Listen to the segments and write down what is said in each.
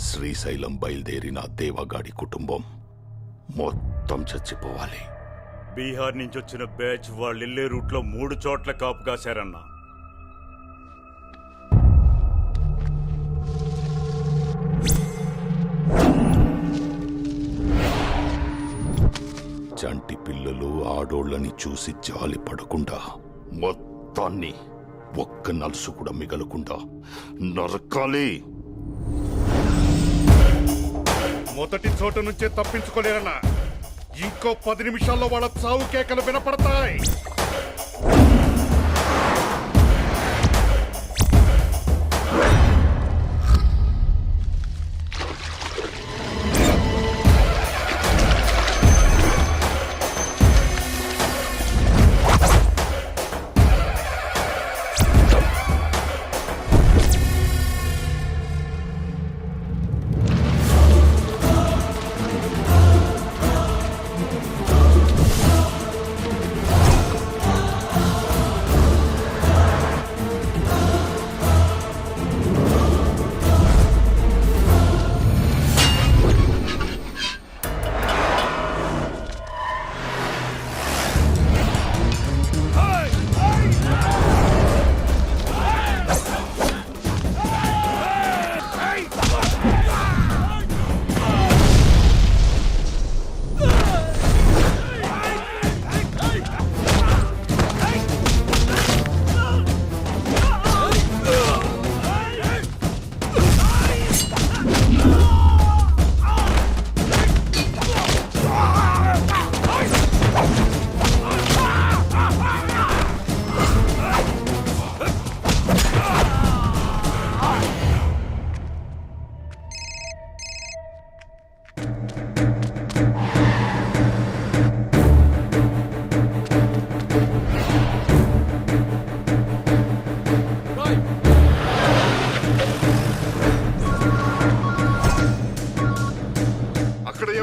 శ్రీశైలం బయలుదేరిన దేవగాడి కుటుంబం మొత్తం చచ్చిపోవాలి. బీహార్ నుంచి వచ్చిన బ్యాచ్ వాళ్ళు వెళ్లే రూట్లో 3 చోట్ల కాపు కాశారన్నా. చంటి పిల్లలు ఆడోళ్ళని చూసి జాలి పడకుండా మొత్తాన్ని ఒక్క నలుసు కూడా మిగలకుండా నరకాలి. మొదటి చోట నుంచే తప్పించుకోలేరన్నా. ఇంకో 10 నిమిషాల్లో వాళ్ళ చావు కేకలు వినపడతాయి.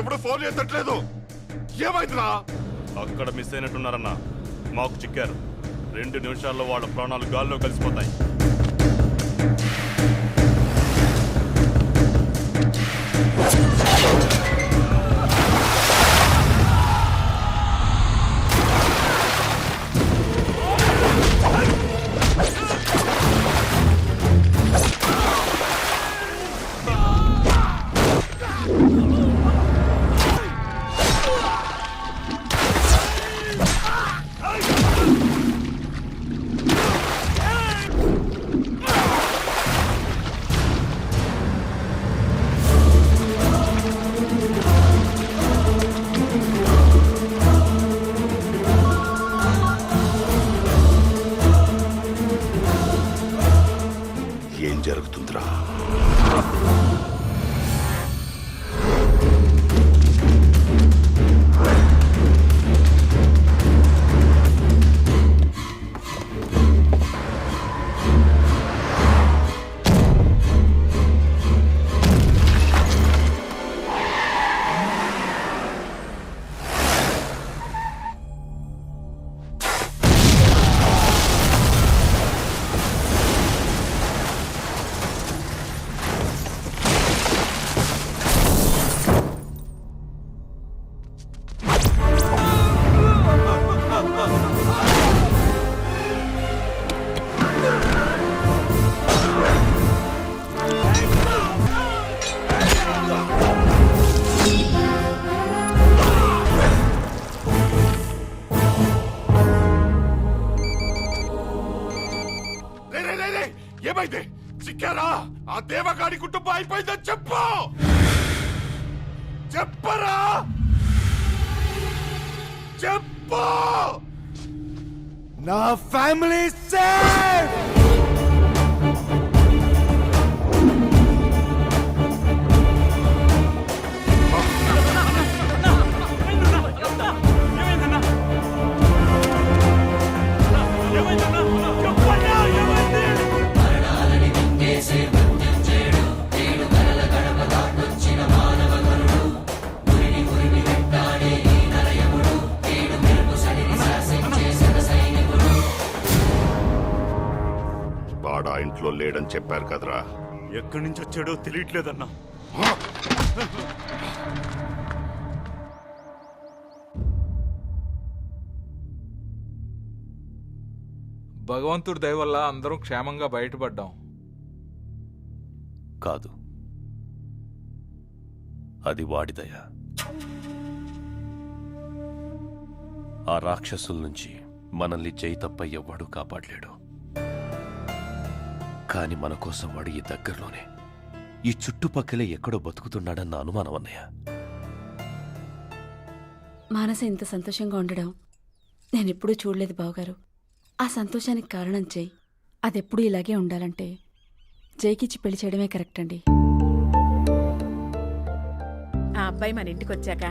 ఎవడు ఫోన్ ఎత్తట్లేదు. ఏమైందిరా? అక్కడ మిస్ అయినట్టున్నారన్నా. మాకు చిక్కారు. 2 నిమిషాల్లో వాళ్ళ ప్రాణాలు గాల్లో కలిసిపోతాయి. ఏం జరుగుతుందిరా? ఏమైంది? చిక్కారా? ఆ దేవగాడి కుటుంబం అయిపోయిందని చెప్పు. చెప్పరా? చెప్పు. నా ఫ్యామిలీ సేఫ్. వాడా ఇంట్లో లేడని చెప్పారు కదరా? ఎక్కడి నుంచి వచ్చాడో తెలియట్లేదన్నా. భగవంతుడి దయ వల్ల అందరం క్షేమంగా బయటపడ్డాం. కాదు, అది వాడి దయ. ఆ రాక్షసుల నుంచి మనల్ని జై తప్ప ఎవ్వడూ కాపాడలేడు. కాని మన కోసం వాడు ఈ దగ్గరలోనే, ఈ చుట్టుపక్కలే ఎక్కడో బతుకుతున్నాడన్న అనుమానం అన్నయ్య. మానస ఇంత సంతోషంగా ఉండడం నేనెప్పుడూ చూడలేదు బావగారు. ఆ సంతోషానికి కారణం జై. అదెప్పుడూ ఇలాగే ఉండాలంటే జైకిచ్చి పెళ్లి చేయడమే కరెక్ట్ అండి. ఆ అబ్బాయి మన ఇంటికొచ్చాక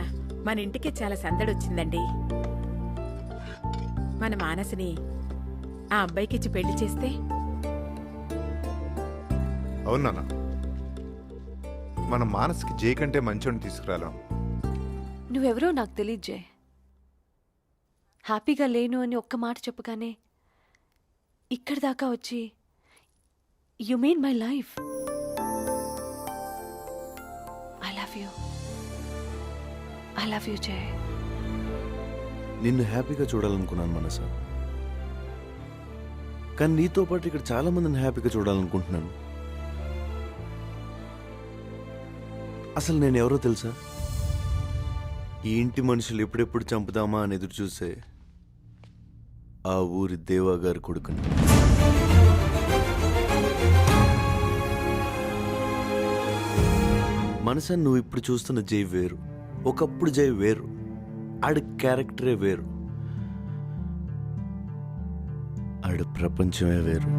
మన ఇంటికి చాలా సందడొచ్చిందండి. మన మానసిని ఆ అబ్బాయికిచ్చి పెళ్లి చేస్తే అవునా? మన మానసికి జై కంటే మంచోని తీసుకురాలేం. నువ్వెవరో నాకు తెలియదు జయ్. హ్యాపీగా లేను అని ఒక్క మాట చెప్పగానే ఇక్కడి దాకా వచ్చి you made my life. I love you. I love you Jay. నిన్ను హ్యాపీగా చూడాలనుకున్నాను మనసా, కానీ నీతో పాటు ఇక్కడ చాలా మందిని హ్యాపీగా చూడాలనుకుంటున్నాను. అసలు నేను ఎవరో తెలుసా? ఈ ఇంటి మనుషులు ఎప్పుడెప్పుడు చంపుదామా అని ఎదురు చూసే ఆ ఊరి దేవా గారి కొడుకుని. మనసా, నువ్వు ఇప్పుడు చూస్తున్న జై వేరు, ఒకప్పుడు జై వేరు. ఆడి క్యారెక్టరే వేరు, ఆడి ప్రపంచమే వేరు.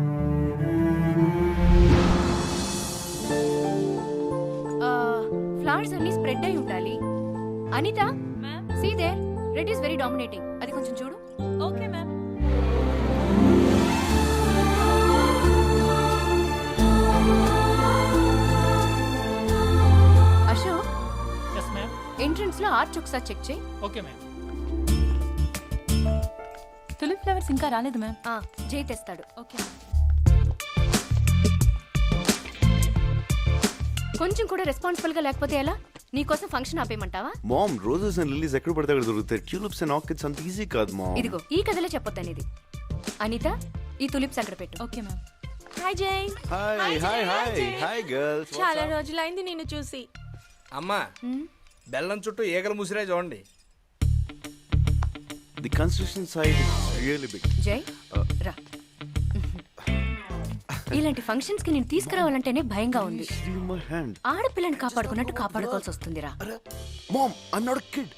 ఫ్లవర్స్ అన్ని స్ప్రెడ్ అయి ఉండాలి. Anita, see there, red is very dominating. అది కొంచెం చూడు. Okay ma'am. అశోక్, ఎంట్రన్స్ లో ఆర్చ్ ఒకసారి చెక్ చేయి. Okay ma'am. తులిప్ ఫ్లవర్స్ ఇంకా రాలేదు మ్యామ్. జై తెస్తాడు. ఓకే. కొంచెం కూడా రెస్పాన్సిబుల్ గా లేకపోతే ఎలా? నీకోసం ఫంక్షన్ ఆపేయమంటావా? మామ్, రోజెస్ అండ్ లిలీస్ ఎక్కడ పడితే అక్కడ దొరుకుతాయి. ట్యూలిప్స్ అండ్ ఆర్కిడ్స్ అంత ఈజీ కాదు మామ్. ఇదిగో ఈ కథలో చెప్పొద్దనేది. అనిత, ఈ తులిప్స్ అక్కడ పెట్టు. Okay ma'am. Hi Jai. Hi hi hi hi girls. చాలా రోజులైంది నిన్ను చూసి. అమ్మా, బెల్లం చుట్టూ ఈగలు ముసిరే చూడండి. The construction site is really big. Jai రా. ఇలాంటి ఫంక్షన్స్ కి నేను తీసుకురావాలంటేనే భయంగా ఉంది. My hand. ఆడపిల్లని కాపాడుకున్నట్టు కాపాడుకోవాల్సి వస్తుందిరా. Mom, I am not a kid.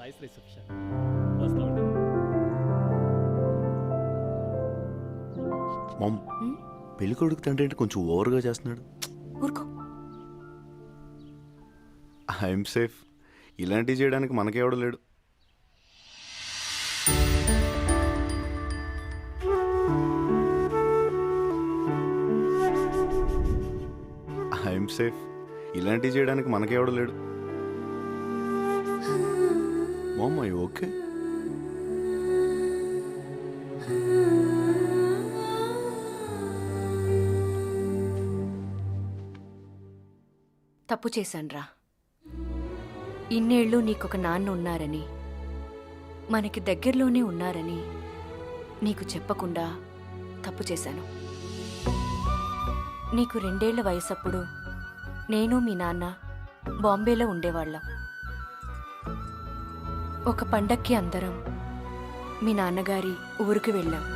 Nice reception. Mom, పెళ్లి కొడుకు తండ్రి అంటే కొంచెం ఓవర్గా చేస్తున్నాడు. ఊరుకో. I'm safe. ఇలాంటివి చేయడానికి మనకెవడో లేడు. I'm safe. ఇలాంటివి చేయడానికి మనకెవడో లేడు. Mom, I okay? తప్పు చేశాన్రా. ఇన్నేళ్ళు నీకొక నాన్న ఉన్నారని, మనకి దగ్గరలోనే ఉన్నారని నీకు చెప్పకుండా తప్పు చేశాను. నీకు 2 ఏళ్ల వయసప్పుడు నేను మీ నాన్న బాంబేలో ఉండేవాళ్ళం. ఒక పండక్కి అందరం మీ నాన్నగారి ఊరికి వెళ్ళాం.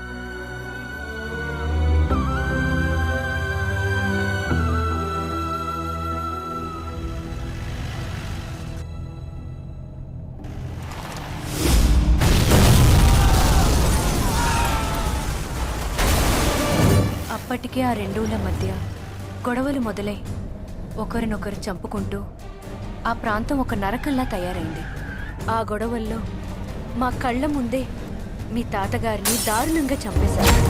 అప్పటికే ఆ 2 ఊళ్ళ మధ్య గొడవలు మొదలై ఒకరినొకరు చంపుకుంటూ ఆ ప్రాంతం ఒక నరకంలా తయారైంది. ఆ గొడవల్లో మా కళ్ళ ముందే మీ తాతగారిని దారుణంగా చంపేశారు.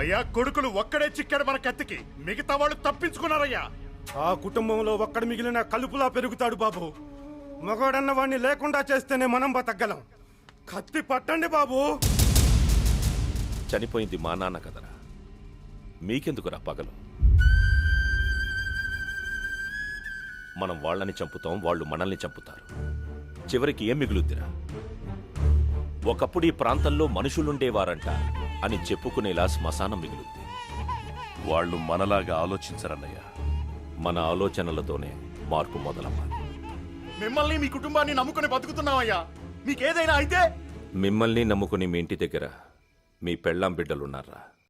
అయ్యా, కొడుకులు ఒక్కడే చిక్కాడు మన కత్తికి, మిగతా వాళ్ళు తప్పించుకున్నారయ్యా. ఆ కుటుంబంలో ఒక్కడు మిగిలిన కలుపులా పెరుగుతాడు బాబు. మగవాడన్న వాడిని లేకుండా చేస్తేనే మనం బతకగలం. కత్తి పట్టండి బాబు. చనిపోయింది మా నాన్న కదరా, మీకెందుకురా పగలు? మనం వాళ్ళని చంపుతాం, వాళ్ళు మనల్ని చంపుతారు. చివరికి ఏం మిగులుద్దిరా? ఒకప్పుడు ఈ ప్రాంతంలో మనుషులుండేవారంట అని చెప్పుకునేలా శ్మశానం మిగులుద్ది. వాళ్ళు మనలాగా ఆలోచించరన్నయ్య. మన ఆలోచనలతోనే మార్పు మొదలవ్వాలి. మిమ్మల్ని మీ కుటుంబాన్ని నమ్ముకుని బతుకుతున్నామయ్యా. మీకేదైనా అయితే మిమ్మల్ని నమ్ముకుని మీ ఇంటి దగ్గర మీ పెళ్ళాం బిడ్డలున్నారా?